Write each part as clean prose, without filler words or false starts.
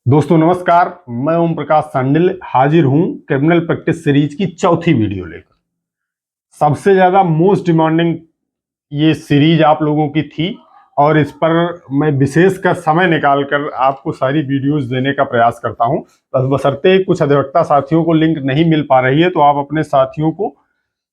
दोस्तों नमस्कार, मैं ओम प्रकाश सांडिल हाजिर हूं क्रिमिनल प्रैक्टिस सीरीज की चौथी वीडियो लेकर। सबसे ज्यादा मोस्ट डिमांडिंग ये सीरीज आप लोगों की थी और इस पर मैं विशेषकर समय निकालकर आपको सारी वीडियोस देने का प्रयास करता हूं। बस बशर्ते कुछ अधिवक्ता साथियों को लिंक नहीं मिल पा रही है तो आप अपने साथियों को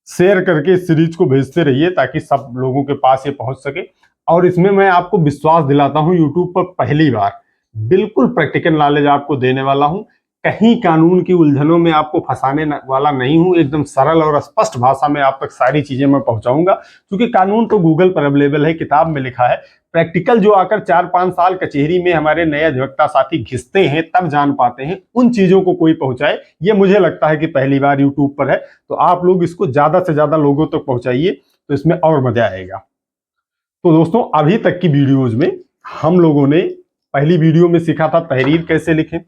शेयर करके इस सीरीज को भेजते रहिए ताकि सब लोगों के पास ये पहुंच सके। और इसमें मैं आपको विश्वास दिलाता हूं, यूट्यूब पर पहली बार बिल्कुल प्रैक्टिकल नॉलेज आपको देने वाला हूं। कहीं कानून की उलझनों में आपको फंसाने वाला नहीं हूं। एकदम सरल और स्पष्ट भाषा में आप तक सारी चीजें मैं पहुंचाऊंगा, क्योंकि कानून तो गूगल पर अवेलेबल है, किताब में लिखा है। प्रैक्टिकल जो आकर 4-5 साल कचहरी में हमारे नए अधिवक्ता साथी घिसते हैं तब जान पाते हैं, उन चीजों को कोई पहुंचाए, ये मुझे लगता है कि पहली बार यूट्यूब पर है। तो आप लोग इसको ज्यादा से ज्यादा लोगों तक पहुंचाइए, तो इसमें और मजा आएगा। तो दोस्तों, अभी तक की वीडियोज में हम लोगों ने पहली वीडियो में सीखा था तहरीर कैसे लिखें,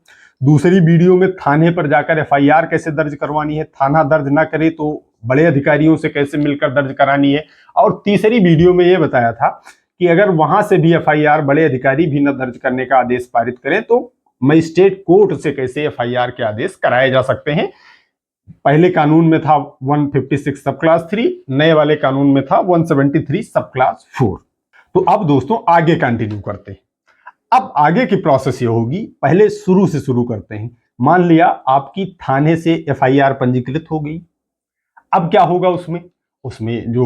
दूसरी वीडियो में थाने पर जाकर एफआईआर कैसे दर्ज करवानी है, थाना दर्ज ना करे तो बड़े अधिकारियों से कैसे मिलकर दर्ज करानी है, और तीसरी वीडियो में यह बताया था कि अगर वहां से भी एफआईआर बड़े अधिकारी भी न दर्ज करने का आदेश पारित करें तो मजिस्ट्रेट कोर्ट से कैसे एफआईआर के आदेश कराए जा सकते हैं। पहले कानून में था 156 सब क्लास 3, नए वाले कानून में था 173 सब क्लास 4। तो अब दोस्तों आगे कंटिन्यू करते हैं। अब आगे की प्रोसेस ये होगी, पहले शुरू से शुरू करते हैं। मान लिया आपकी थाने से एफआईआर पंजीकृत हो गई। अब क्या होगा उसमें उसमें जो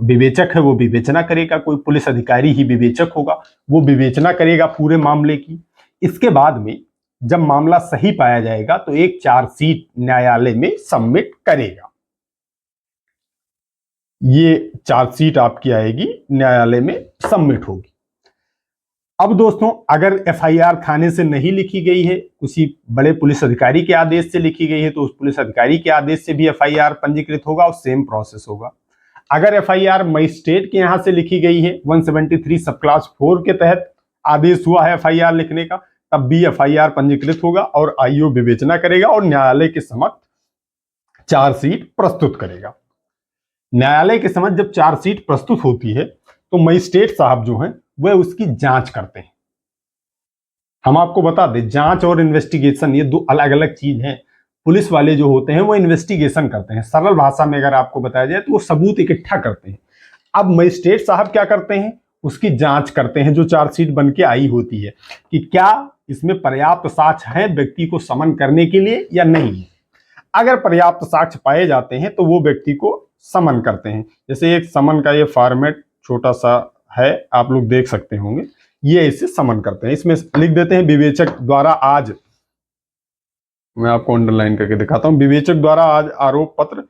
विवेचक है वो विवेचना करेगा, कोई पुलिस अधिकारी ही विवेचक होगा, वो विवेचना करेगा पूरे मामले की। इसके बाद में जब मामला सही पाया जाएगा तो एक चार्जशीट न्यायालय में सबमिट करेगा। ये चार्जशीट आपकी आएगी, न्यायालय में सबमिट होगी। अब दोस्तों, अगर एफआईआर थाने से नहीं लिखी गई है, किसी बड़े पुलिस अधिकारी के आदेश से लिखी गई है, तो उस पुलिस अधिकारी के आदेश से भी एफआईआर पंजीकृत होगा और सेम प्रोसेस होगा। अगर एफआईआर मजिस्ट्रेट के यहां से लिखी गई है, 173 सब क्लास 4 के तहत आदेश हुआ है एफआईआर लिखने का, तब भी एफआईआर पंजीकृत होगा और आईओ विवेचना करेगा और न्यायालय के समक्ष चार्जशीट प्रस्तुत करेगा। न्यायालय के समक्ष जब चार्जशीट प्रस्तुत होती है तो मजिस्ट्रेट साहब जो हैं वह उसकी जांच करते हैं। हम आपको बता दें, जांच और इन्वेस्टिगेशन ये दो अलग अलग चीज हैं। पुलिस वाले जो होते हैं वो इन्वेस्टिगेशन करते हैं, सरल भाषा में अगर आपको बताया जाए तो वो सबूत इकट्ठा करते हैं। अब मजिस्ट्रेट साहब क्या करते हैं, उसकी जांच करते हैं जो चार्जशीट बन के आई होती है, कि क्या इसमें पर्याप्त साक्ष्य है व्यक्ति को समन करने के लिए या नहीं है। अगर पर्याप्त साक्ष्य पाए जाते हैं तो वो व्यक्ति को समन करते हैं। जैसे एक समन का ये फॉर्मेट छोटा सा है, आप लोग देख सकते होंगे, ये इसे समन करते हैं। इसमें लिख देते हैं विवेचक द्वारा आज, मैं आपको अंडरलाइन करके दिखाता हूं, विवेचक द्वारा आज आरोप पत्र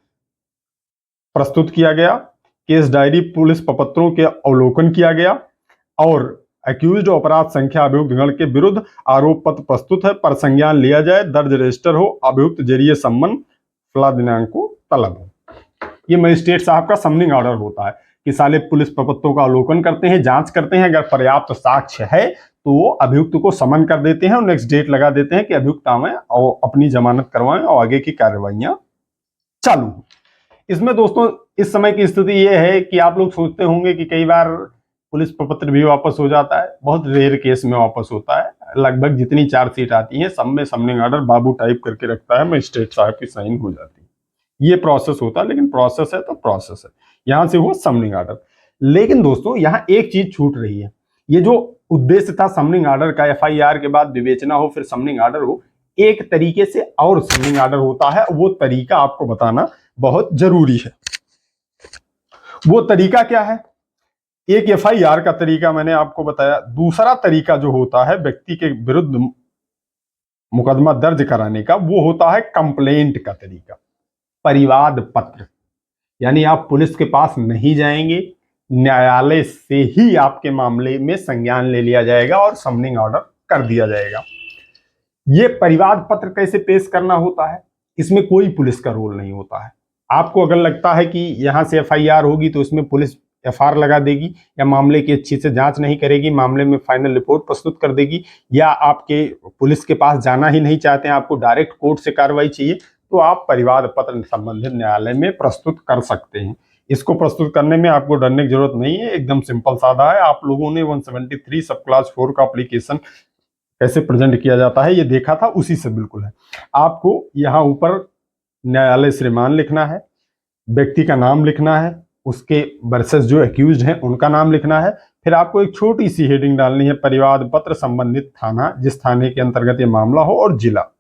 प्रस्तुत किया गया, केस डायरी पुलिस प्रपत्रों के अवलोकन किया गया और अक्यूज्ड अपराध संख्या अभियुक्त गण के विरुद्ध आरोप पत्र प्रस्तुत है, पर संज्ञान लिया जाए, दर्ज रजिस्टर हो, अभियुक्त जरिए सम्मन फला दिनांक को तलब हो। ये मजिस्ट्रेट साहब का समनिंग ऑर्डर होता है कि साले पुलिस प्रपत्रों का अवलोकन करते हैं, जांच करते हैं, अगर पर्याप्त साक्ष्य है तो वो अभियुक्त को समन कर देते हैं और नेक्स्ट डेट लगा देते हैं कि अभियुक्त आवें और अपनी जमानत करवाएं और आगे की कार्रवाइयां चालू। इसमें दोस्तों इस समय की स्थिति ये है कि आप लोग सोचते होंगे कि कई बार पुलिस प्रपत्र भी वापस हो जाता है, बहुत रेयर केस में वापस होता है। लगभग जितनी चार्जशीट आती है सब में समनिंग ऑर्डर बाबू टाइप करके रखता है, मजिस्ट्रेट साहब की साइन हो जाती है। ये प्रोसेस होता है, लेकिन प्रोसेस है तो प्रोसेस है। यहां से हुआ समनिंग ऑर्डर। लेकिन दोस्तों यहां एक चीज छूट रही है, ये जो उद्देश्य था समनिंग ऑर्डर का, एफआईआर के बाद विवेचना हो फिर समनिंग ऑर्डर हो, एक तरीके से और समनिंग ऑर्डर होता है, वो तरीका आपको बताना बहुत जरूरी है। वो तरीका क्या है? एक एफआईआर का तरीका मैंने आपको बताया, दूसरा तरीका जो होता है व्यक्ति के विरुद्ध मुकदमा दर्ज कराने का, वो होता है कंप्लेंट का तरीका, परिवाद पत्र। यानी आप पुलिस के पास नहीं जाएंगे, न्यायालय से ही आपके मामले में संज्ञान ले लिया जाएगा और समनिंग ऑर्डर कर दिया जाएगा। ये परिवाद पत्र कैसे पेश करना होता है, इसमें कोई पुलिस का रोल नहीं होता है। आपको अगर लगता है कि यहां से एफआईआर होगी तो इसमें पुलिस एफआईआर लगा देगी या मामले की अच्छी से जांच नहीं करेगी, मामले में फाइनल रिपोर्ट प्रस्तुत कर देगी, या आपके पुलिस के पास जाना ही नहीं चाहते हैं, आपको डायरेक्ट कोर्ट से कार्रवाई चाहिए, तो आप परिवाद पत्र संबंधित न्यायालय में प्रस्तुत कर सकते हैं। इसको प्रस्तुत करने में आपको डरने की जरूरत नहीं है, एकदम सिंपल सादा है। आप लोगों ने 173 सब क्लास 4 का एप्लीकेशन कैसे प्रेजेंट किया जाता है ये देखा था, उसी से बिल्कुल है। आपको यहाँ ऊपर न्यायालय श्रीमान लिखना है, व्यक्ति का नाम लिखना है, उसके वर्सेस जो एक्यूज हैं उनका नाम लिखना है। फिर आपको एक छोटी सी हेडिंग डालनी है, परिवाद पत्र संबंधित थाना, जिस थाने के अंतर्गत ये मामला हो, और जिला।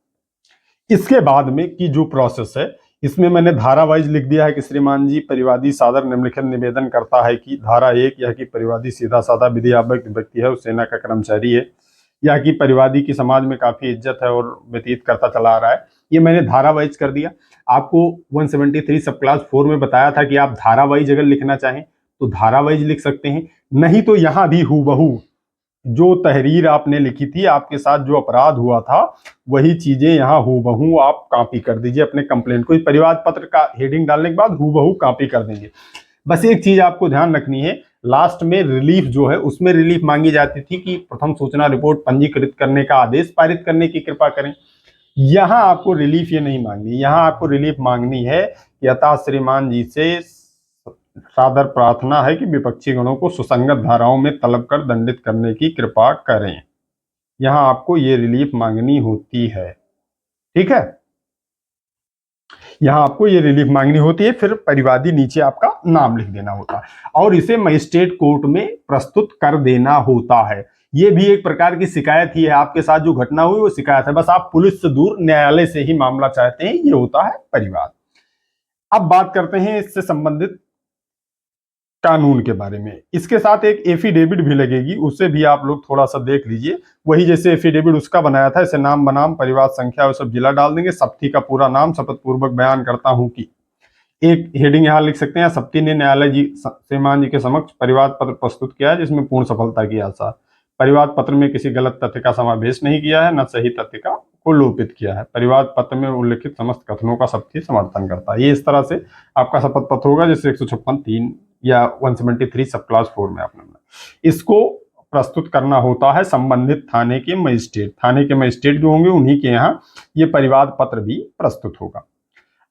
इसके बाद में की जो प्रोसेस है, इसमें मैंने धारा वाइज लिख दिया है कि श्रीमान जी, परिवादी सादर निम्नलिखित निवेदन करता है कि धारा 1 यह कि परिवादी सीधा साधा विधियावक व्यक्ति है, सेना का कर्मचारी है, या कि परिवादी की समाज में काफी इज्जत है और व्यतीत करता चला आ रहा है। ये मैंने धारा वाइज कर दिया। आपको 173 सब क्लास 4 में बताया था कि आप धारा वाइज अगर लिखना चाहें तो धारा वाइज लिख सकते हैं, नहीं तो यहां भी हूबहू जो तहरीर आपने लिखी थी, आपके साथ जो अपराध हुआ था, वही चीजें यहाँ हूबहू आप कॉपी कर दीजिए अपने कंप्लेंट को। परिवाद पत्र का हेडिंग डालने के बाद हूबहू कॉपी कर देंगे। बस एक चीज आपको ध्यान रखनी है, लास्ट में रिलीफ जो है उसमें रिलीफ मांगी जाती थी कि प्रथम सूचना रिपोर्ट पंजीकृत करने का आदेश पारित करने की कृपा करें। यहां आपको रिलीफ ये नहीं मांगनी, यहां आपको रिलीफ मांगनी है कि अतः श्रीमान जी से सादर प्रार्थना है कि विपक्षी गणों को सुसंगत धाराओं में तलब कर दंडित करने की कृपा करें। यहां आपको ये रिलीफ मांगनी होती है, ठीक है, यहां आपको ये रिलीफ मांगनी होती है। फिर परिवादी नीचे आपका नाम लिख देना होता है और इसे मजिस्ट्रेट कोर्ट में प्रस्तुत कर देना होता है। ये भी एक प्रकार की शिकायत ही है, आपके साथ जो घटना हुई वो शिकायत है, बस आप पुलिस से दूर न्यायालय से ही मामला चाहते हैं, ये होता है परिवाद। अब बात करते हैं इससे संबंधित कानून के बारे में। इसके साथ एक एफिडेविट भी लगेगी, उसे भी आप लोग थोड़ा सा देख लीजिए। वही जैसे एफिडेविट उसका बनाया था, इसे नाम बनाम परिवार संख्या और सब जिला डाल देंगे। सप्ती का पूरा नाम, शपथ पूर्वक बयान करता हूं कि, एक हेडिंग यहां लिख सकते हैं, सप्ती ने न्यायालय जी श्रीमान जी के समक्ष परिवाद पत्र प्रस्तुत किया है जिसमें पूर्ण सफलता की आशा। परिवाद पत्र में किसी गलत तथ्य का समावेश नहीं किया है, न सही तथ्य का को लोपित किया है। परिवाद पत्र में उल्लिखित समस्त कथनों का सप्ती समर्थन करता है। ये इस तरह से आपका शपथ पत्र होगा, जैसे 156(3) या 173 सब क्लास 4 में आपने इसको प्रस्तुत करना होता है संबंधित थाने के मजिस्ट्रेट। थाने के मजिस्ट्रेट जो होंगे उन्हीं के यहाँ ये परिवाद पत्र भी प्रस्तुत होगा।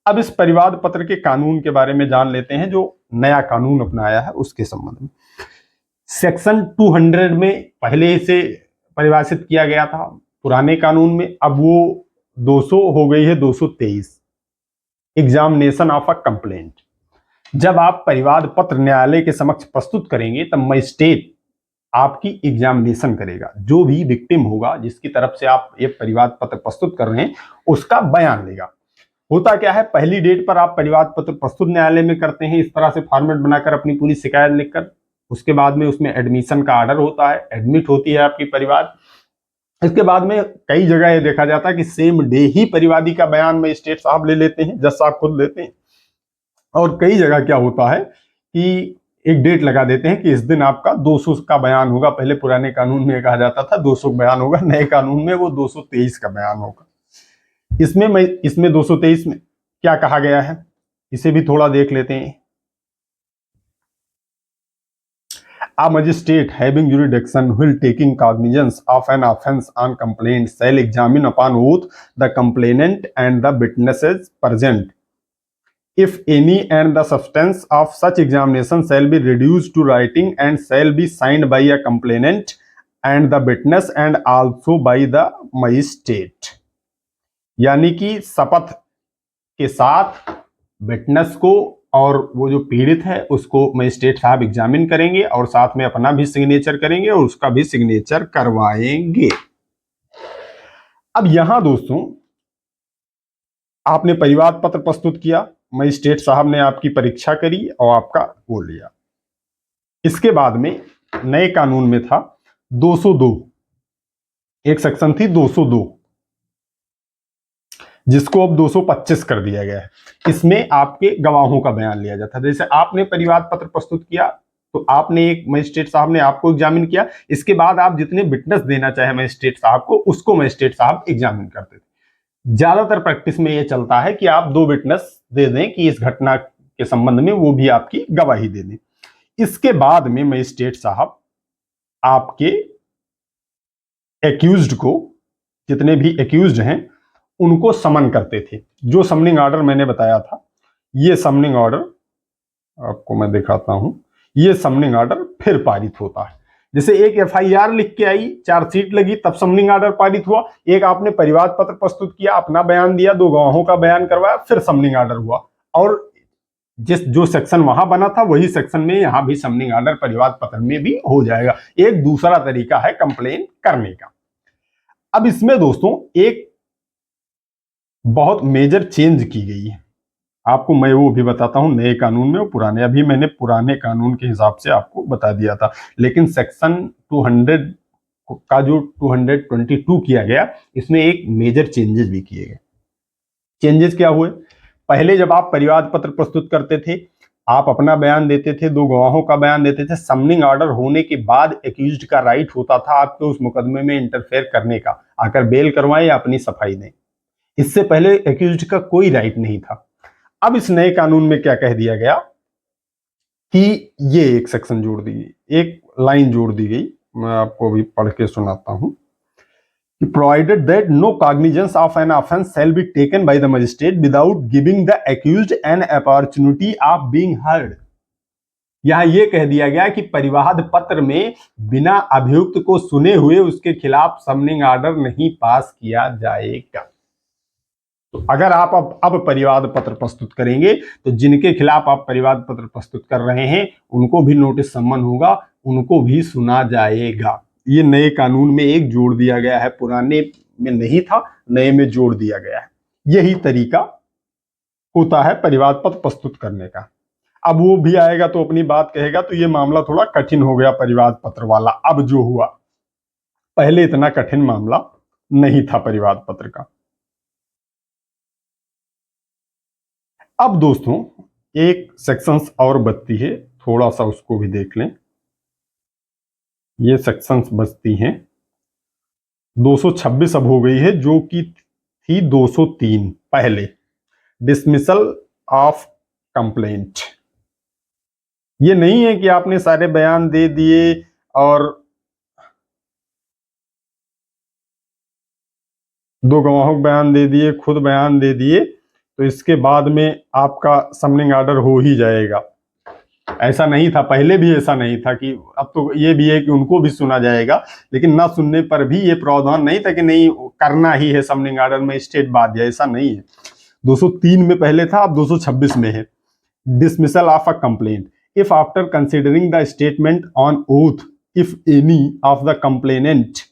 अब इस परिवाद पत्र के कानून के बारे में जान लेते हैं, जो नया कानून अपनाया है उसके संबंध में। सेक्शन 200 में पहले से परिभाषित किया गया था पुराने कानून में, अब वो 200 हो गई है 223, एग्जामिनेशन ऑफ अ कंप्लेंट। जब आप परिवाद पत्र न्यायालय के समक्ष प्रस्तुत करेंगे तब मजिस्ट्रेट आपकी एग्जामिनेशन करेगा। जो भी विक्टिम होगा जिसकी तरफ से आप ये परिवाद पत्र प्रस्तुत कर रहे हैं उसका बयान लेगा। होता क्या है, पहली डेट पर आप परिवाद पत्र प्रस्तुत न्यायालय में करते हैं, इस तरह से फॉर्मेट बनाकर अपनी पूरी शिकायत लिखकर। उसके बाद में उसमें एडमिशन का ऑर्डर होता है, एडमिट होती है आपकी परिवाद। इसके बाद में कई जगह ये देखा जाता है कि सेम डे ही परिवादी का बयान मजिस्ट्रेट साहब ले लेते हैं, जज साहब खुद लेते हैं। और कई जगह क्या होता है कि एक डेट लगा देते हैं कि इस दिन आपका 200 का बयान होगा। पहले पुराने कानून में कहा जाता था 200 का बयान होगा, नए कानून में वो 223 का बयान होगा। इसमें 223 में क्या कहा गया है इसे भी थोड़ा देख लेते हैं। A magistrate having jurisdiction while taking cognizance of an offence on complaint shall examine upon oath the complainant and the witnesses present, if any, and the substance of such examination shall be reduced to writing and shall be signed by a complainant and the witness and also by the magistrate। यानी कि शपथ के साथ witness को और वो जो पीड़ित है उसको मजिस्ट्रेट साहब एग्जामिन करेंगे और साथ में अपना भी सिग्नेचर करेंगे और उसका भी सिग्नेचर करवाएंगे। अब यहां दोस्तों आपने परिवाद पत्र प्रस्तुत किया, मजिस्ट्रेट साहब ने आपकी परीक्षा करी और आपका वो लिया। इसके बाद में नए कानून में था 202, एक सेक्शन थी 202 जिसको अब 225 कर दिया गया है। इसमें आपके गवाहों का बयान लिया जाता है। जैसे आपने परिवाद पत्र प्रस्तुत किया तो आपने एक मजिस्ट्रेट साहब ने आपको एग्जामिन किया, इसके बाद आप जितने विटनेस देना चाहे मजिस्ट्रेट साहब को उसको मजिस्ट्रेट साहब एग्जामिन करते थे। ज्यादातर प्रैक्टिस में यह चलता है कि आप 2 विटनेस दे दें कि इस घटना के संबंध में वो भी आपकी गवाही दे दें। इसके बाद में मजिस्ट्रेट साहब आपके एक्यूज्ड को, जितने भी एक्यूज्ड हैं उनको समन करते थे। जो समनिंग ऑर्डर मैंने बताया था, ये समनिंग ऑर्डर आपको मैं दिखाता हूं, ये समनिंग ऑर्डर फिर पारित होता है। जैसे एक एफआईआर लिख के आई, चार्जशीट लगी, तब समनिंग ऑर्डर पारित हुआ। एक आपने परिवाद पत्र प्रस्तुत किया, अपना बयान दिया, 2 गवाहों का बयान करवाया, फिर समनिंग ऑर्डर हुआ। और जो सेक्शन वहां बना था वही सेक्शन में यहां भी समनिंग ऑर्डर परिवाद पत्र में भी हो जाएगा। एक दूसरा तरीका है कंप्लेन करने का। अब इसमें दोस्तों एक बहुत मेजर चेंज की गई है, आपको मैं वो भी बताता हूं नए कानून में और पुराने। अभी मैंने पुराने कानून के हिसाब से आपको बता दिया था, लेकिन सेक्शन 200 का जो 222 किया गया, इसमें एक मेजर चेंजेस भी किए गए। चेंजेस क्या हुए? पहले जब आप परिवाद पत्र प्रस्तुत करते थे, आप अपना बयान देते थे, 2 गवाहों का बयान देते थे, समनिंग ऑर्डर होने के बाद एक्यूज्ड का राइट होता था आपके उस मुकदमे में इंटरफेयर करने का, आकर बेल करवाएं या अपनी सफाई दें। इससे पहले एक्यूज्ड का कोई राइट नहीं था। अब इस नए कानून में क्या कह दिया गया कि ये एक सेक्शन जोड़ दी गई, एक लाइन जोड़ दी गई, मैं आपको अभी पढ़ के सुनाता हूं कि provided that no cognisance of an offence shall be taken by the magistrate without giving the accused an opportunity of being heard. यहां यह कह दिया गया कि परिवाद पत्र में बिना अभियुक्त को सुने हुए उसके खिलाफ समनिंग ऑर्डर नहीं पास किया जाएगा। तो अगर आप अब परिवाद पत्र प्रस्तुत करेंगे तो जिनके खिलाफ आप परिवाद पत्र प्रस्तुत कर रहे हैं उनको भी नोटिस सम्मन होगा, उनको भी सुना जाएगा। ये नए कानून में एक जोड़ दिया गया है, पुराने में नहीं था, नए में जोड़ दिया गया है। यही तरीका होता है परिवाद पत्र प्रस्तुत करने का। अब वो भी आएगा तो अपनी बात कहेगा, तो ये मामला थोड़ा कठिन हो गया परिवाद पत्र वाला। अब जो हुआ, पहले इतना कठिन मामला नहीं था परिवाद पत्र का। अब दोस्तों एक सेक्शंस और बचती है, थोड़ा सा उसको भी देख लें। ये सेक्शंस बचती हैं, 226 अब हो गई है, जो कि थी 203 पहले, डिसमिसल ऑफ कंप्लेंट। ये नहीं है कि आपने सारे बयान दे दिए और 2 गवाहों बयान दे दिए, खुद बयान दे दिए, तो इसके बाद में आपका समनिंग ऑर्डर हो ही जाएगा। ऐसा नहीं था, पहले भी ऐसा नहीं था कि अब तो ये भी है कि उनको भी सुना जाएगा, लेकिन ना सुनने पर भी ये प्रावधान नहीं था कि नहीं करना ही है समनिंग ऑर्डर में स्टेट बाध्य, ऐसा नहीं है। 203 में पहले था, अब 226 में है। Dismissal of a complaint if after considering the statement on oath if any of the complainant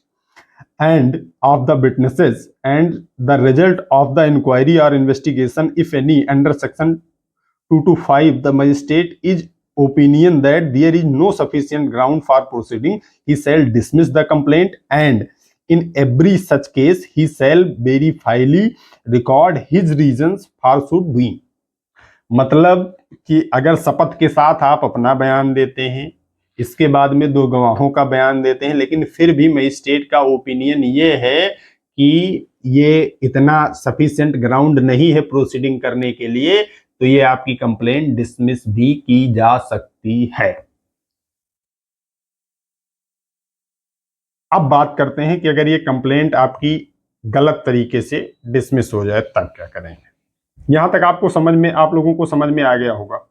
and of the witnesses and the result of the inquiry or investigation if any under section 225 the magistrate is opinion that there is no sufficient ground for proceeding, he shall dismiss the complaint and in every such case he shall verifyly record his reasons for so doing। मतलब कि अगर शपथ के साथ आप अपना बयान देते हैं, इसके बाद में 2 गवाहों का बयान देते हैं, लेकिन फिर भी मजिस्ट्रेट का ओपिनियन ये है कि ये इतना सफिशिएंट ग्राउंड नहीं है प्रोसीडिंग करने के लिए, तो ये आपकी कंप्लेंट डिसमिस भी की जा सकती है। अब बात करते हैं कि अगर ये कंप्लेंट आपकी गलत तरीके से डिसमिस हो जाए तब क्या करेंगे। यहां तक आपको समझ में, आप लोगों को समझ में आ गया होगा,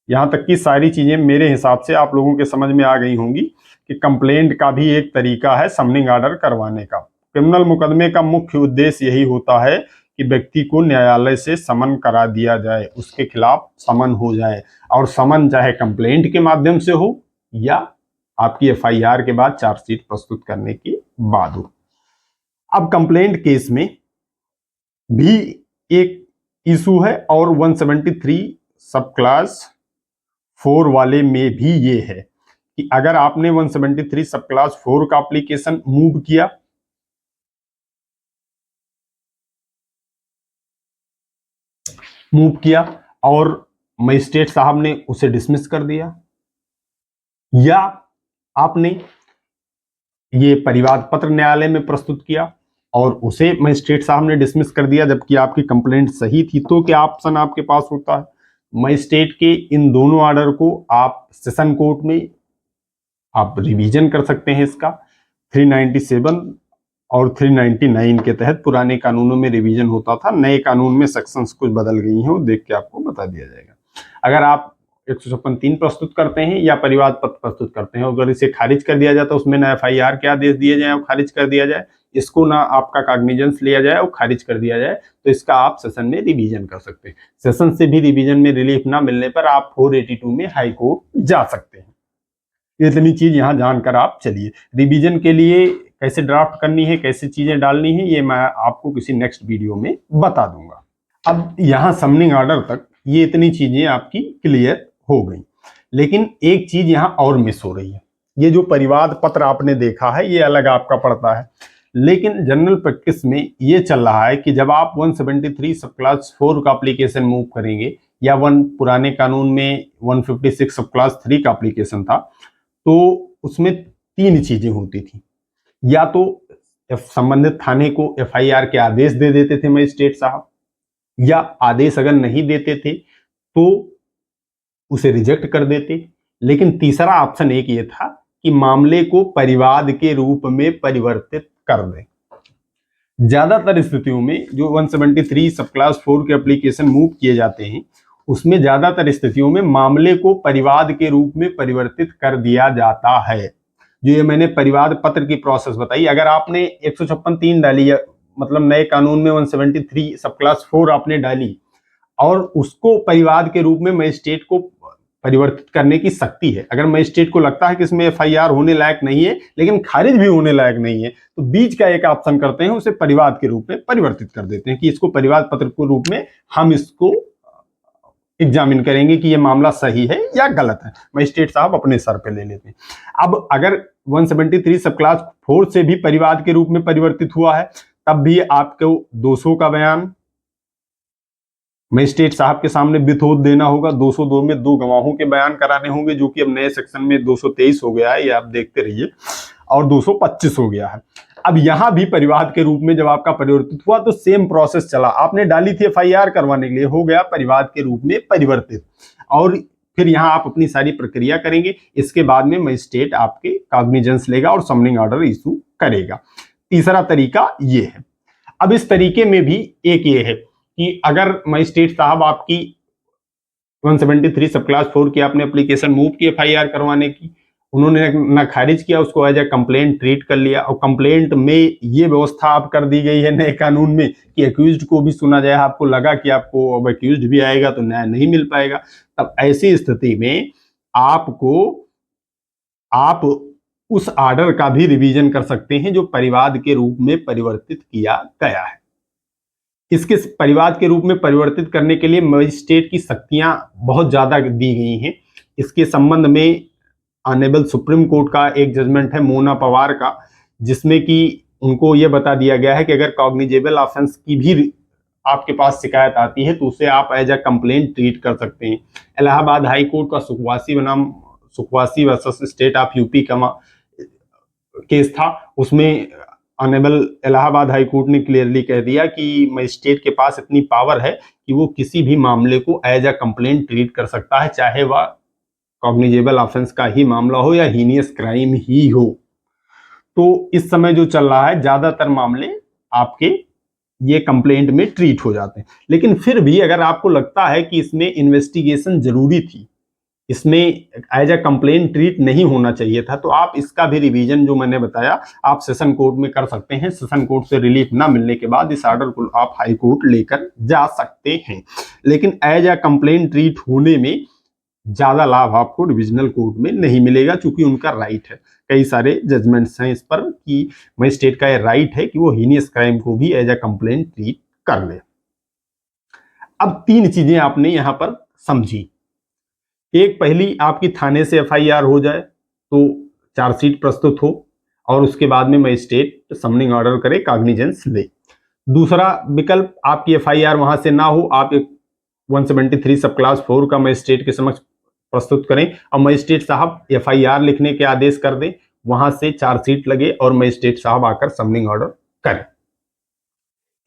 यहां तक की सारी चीजें मेरे हिसाब से आप लोगों के समझ में आ गई होंगी कि कंप्लेंट का भी एक तरीका है समनिंग ऑर्डर करवाने का। क्रिमिनल मुकदमे का मुख्य उद्देश्य यही होता है कि व्यक्ति को न्यायालय से समन करा दिया जाए, उसके खिलाफ समन हो जाए, और समन चाहे कंप्लेंट के माध्यम से हो या आपकी एफआईआर के बाद चार्जशीट प्रस्तुत करने के बाद हो। अब कंप्लेंट केस में भी एक इशू है और 173 सब क्लास 4 वाले में भी ये है कि अगर आपने 173 सब क्लास 4 का एप्लीकेशन मूव किया और मजिस्ट्रेट साहब ने उसे डिसमिस कर दिया, या आपने ये परिवाद पत्र न्यायालय में प्रस्तुत किया और उसे मजिस्ट्रेट साहब ने डिसमिस कर दिया जबकि आपकी कंप्लेंट सही थी, तो क्या ऑप्शन आपके पास होता है? मजिस्ट्रेट के इन दोनों ऑर्डर को आप सेशन कोर्ट में आप रिवीजन कर सकते हैं। इसका 397 और 399 के तहत पुराने कानूनों में रिवीजन होता था, नए कानून में सेक्शंस कुछ बदल गई हैं, वो देख के आपको बता दिया जाएगा। अगर आप 156(3) प्रस्तुत करते हैं या परिवाद पत्र प्रस्तुत करते हैं। अगर इसे खारिज कर दिया जाए तो उसमें ना FIR के आदेश दिए जाए और खारिज कर दिया जाए, इसको ना आपका कॉग्निजेंस लिया जाए और खारिज कर दिया जाए, तो इसका आप सेशन में रिवीजन कर सकते हैं। सेशन से भी रिवीजन में रिलीफ ना मिलने पर आप 482 में हाई कोर्ट जा सकते हैं। इतनी चीज यहाँ जानकर आप चलिए। रिवीजन के लिए कैसे ड्राफ्ट करनी है, कैसे चीजें डालनी है, ये मैं आपको किसी नेक्स्ट वीडियो में बता दूंगा। अब यहाँ समनिंग ऑर्डर तक ये इतनी चीजें आपकी क्लियर हो गई, लेकिन एक चीज यहाँ और मिस हो रही है। ये जो परिवाद पत्र आपने देखा है ये अलग आपका पड़ता है, लेकिन जनरल प्रैक्टिस में ये चल रहा है कि जब आप 173 सब क्लास 4 का एप्लीकेशन मूव करेंगे या पुराने कानून में 156 सब क्लास 3 का एप्लीकेशन था, तो उसमें 3 चीजें होती थी। या तो संबंधित थाने को FIR के आदेश दे देते थे मजिस्ट्रेट साहब, या आदेश अगर नहीं देते थे तो उसे रिजेक्ट कर देते। लेकिन तीसरा ऑप्शन एक ये था कि मामले को परिवाद के रूप में परिवर्तित कर दें। ज्यादातर स्थितियों में जो 173 सब क्लास 4 के एप्लीकेशन मूव किए जाते हैं उसमें ज्यादातर स्थितियों में मामले को परिवाद के रूप में परिवर्तित कर दिया जाता है। जो ये मैंने परिवाद पत्र की प्रोसेस बताई, अगर आपने 156(3) डाली, मतलब नए कानून में 173 सब क्लास 4 आपने डाली और उसको परिवाद के रूप में मजिस्ट्रेट को परिवर्तित करने की शक्ति है। अगर मजिस्ट्रेट को लगता है कि इसमें FIR होने लायक नहीं है लेकिन खारिज भी होने लायक नहीं है, तो बीच का एक ऑप्शन करते हैं, उसे परिवाद के रूप में परिवर्तित कर देते हैं कि इसको परिवाद पत्र के रूप में हम इसको एग्जामिन करेंगे कि ये मामला सही है या गलत है। मजिस्ट्रेट साहब अपने सर पे ले लेते हैं। अब अगर 173 सब क्लास 4 से भी परिवाद के रूप में परिवर्तित हुआ है, तब भी आपको 200 का बयान मजिस्ट्रेट साहब के सामने विथोद देना होगा। 202 में 2 गवाहों के बयान कराने होंगे, जो कि अब नए सेक्शन में 223 हो गया है, ये आप देखते रहिए, और 225 हो गया है। अब यहां भी परिवाद के रूप में जब आपका परिवर्तित हुआ तो सेम प्रोसेस चला। आपने डाली थी FIR करवाने के लिए, हो गया परिवाद के रूप में परिवर्तित, और फिर यहां आप अपनी सारी प्रक्रिया करेंगे। इसके बाद में मजिस्ट्रेट आपके कॉग्निजेंस लेगा और समनिंग ऑर्डर इशू करेगा। तीसरा तरीका ये है। अब इस तरीके में भी एक ये है कि अगर मजिस्ट्रेट साहब आपकी 173 सब क्लास 4 की आपने एप्लीकेशन मूव की FIR करवाने की, उन्होंने ना खारिज किया, उसको एज ए कंप्लेंट ट्रीट कर लिया, और कंप्लेंट में ये व्यवस्था आप कर दी गई है नए कानून में कि अक्यूज्ड को भी सुना जाए। आपको लगा कि आपको अब अक्यूज्ड भी आएगा तो न्याय नहीं मिल पाएगा, तब ऐसी स्थिति में आप उस ऑर्डर का भी रिवीजन कर सकते हैं जो परिवाद के रूप में परिवर्तित किया गया है। इसके परिवाद के रूप में परिवर्तित करने के लिए मजिस्ट्रेट की शक्तियां बहुत ज्यादा दी गई हैं। इसके संबंध में ऑनरेबल सुप्रीम कोर्ट का एक जजमेंट है मोना पवार का, जिसमें कि उनको यह बता दिया गया है कि अगर कॉग्निजेबल ऑफेंस की भी आपके पास शिकायत आती है तो उसे आप एज ए कंप्लेंट ट्रीट कर सकते हैं। इलाहाबाद हाई कोर्ट का सुखवासी वर्सेस स्टेट ऑफ यूपी का केस था, उसमें ऑनरेबल इलाहाबाद हाई कोर्ट ने क्लियरली कह दिया कि मजिस्ट्रेट के पास इतनी पावर है कि वो किसी भी मामले को एज ए कंप्लेंट ट्रीट कर सकता है, चाहे वह कॉग्निजेबल ऑफेंस का ही मामला हो या हीनियस क्राइम ही हो। तो इस समय जो चल रहा है, ज्यादातर मामले आपके ये कंप्लेंट में ट्रीट हो जाते हैं। लेकिन फिर भी अगर आपको लगता है कि इसमें इन्वेस्टिगेशन जरूरी थी, इसमें एज ए कंप्लेंट ट्रीट नहीं होना चाहिए था, तो आप इसका भी रिवीजन जो मैंने बताया आप सेशन कोर्ट में कर सकते हैं। सेशन कोर्ट से रिलीफ ना मिलने के बाद इस ऑर्डर को आप हाई कोर्ट लेकर जा सकते हैं। लेकिन एज ए कंप्लेंट ट्रीट होने में ज्यादा लाभ आपको डिविजनल कोर्ट में नहीं मिलेगा, क्योंकि उनका राइट है। कई सारे जजमेंट्स हैं इस पर कि मजिस्ट्रेट का राइट है कि वो हीनियस क्राइम को भी एज ए कंप्लेंट ट्रीट कर ले। अब 3 चीजें आपने यहां पर समझी। एक, पहली आपकी थाने से FIR हो जाए तो चार्जशीट प्रस्तुत हो और उसके बाद में मजिस्ट्रेट समनिंग ऑर्डर करे, कॉग्निजेंस ले। दूसरा विकल्प, आपकी FIR वहां से ना हो, आप एक 173 सब क्लास 4 का मजिस्ट्रेट के समक्ष प्रस्तुत करें और मजिस्ट्रेट साहब FIR लिखने के आदेश कर दें, वहां से चार्जशीट लगे और मजिस्ट्रेट साहब आकर समनिंग ऑर्डर करें।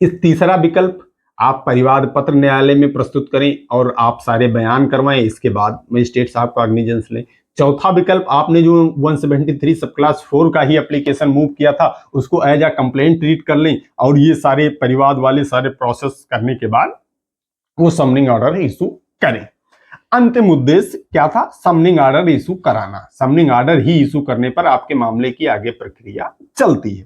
इस तीसरा विकल्प, आप परिवाद पत्र न्यायालय में प्रस्तुत करें और आप सारे बयान करवाएं, इसके बाद मजिस्ट्रेट साहब कॉग्निजेंस लें। चौथा विकल्प, आपने जो 173 सब क्लास 4 का ही एप्लीकेशन मूव किया था उसको एज ए कंप्लेंट ट्रीट कर लें और ये सारे परिवाद वाले सारे प्रोसेस करने के बाद वो समनिंग ऑर्डर इशू करें। अंतिम उद्देश्य क्या था? समनिंग ऑर्डर इशू कराना। समनिंग ऑर्डर ही इशू करने पर आपके मामले की आगे प्रक्रिया चलती है।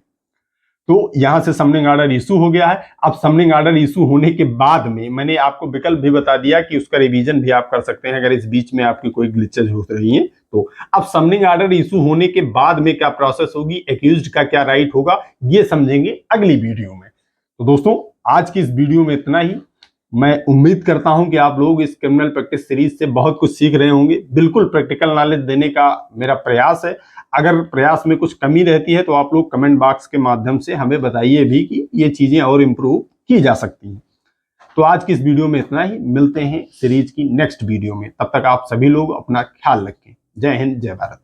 तो यहां से समनिंग ऑर्डर इशू हो गया है। अब समनिंग ऑर्डर इशू होने के बाद में मैंने आपको विकल्प भी बता दिया कि उसका रिवीजन भी आप कर सकते हैं अगर इस बीच में आपकी कोई ग्लिचेज हो रही हैं तो। अब समनिंग ऑर्डर इशू होने के बाद में क्या प्रोसेस होगी, एक्यूज्ड का क्या राइट होगा, ये समझेंगे अगली वीडियो में। तो दोस्तों आज की इस वीडियो में इतना ही। मैं उम्मीद करता हूं कि आप लोग इस क्रिमिनल प्रैक्टिस सीरीज से बहुत कुछ सीख रहे होंगे। बिल्कुल प्रैक्टिकल नॉलेज देने का मेरा प्रयास है। अगर प्रयास में कुछ कमी रहती है तो आप लोग कमेंट बॉक्स के माध्यम से हमें बताइए भी कि ये चीजें और इम्प्रूव की जा सकती हैं। तो आज की इस वीडियो में इतना ही। मिलते हैं सीरीज की नेक्स्ट वीडियो में। तब तक आप सभी लोग अपना ख्याल रखें। जय हिंद, जय भारत।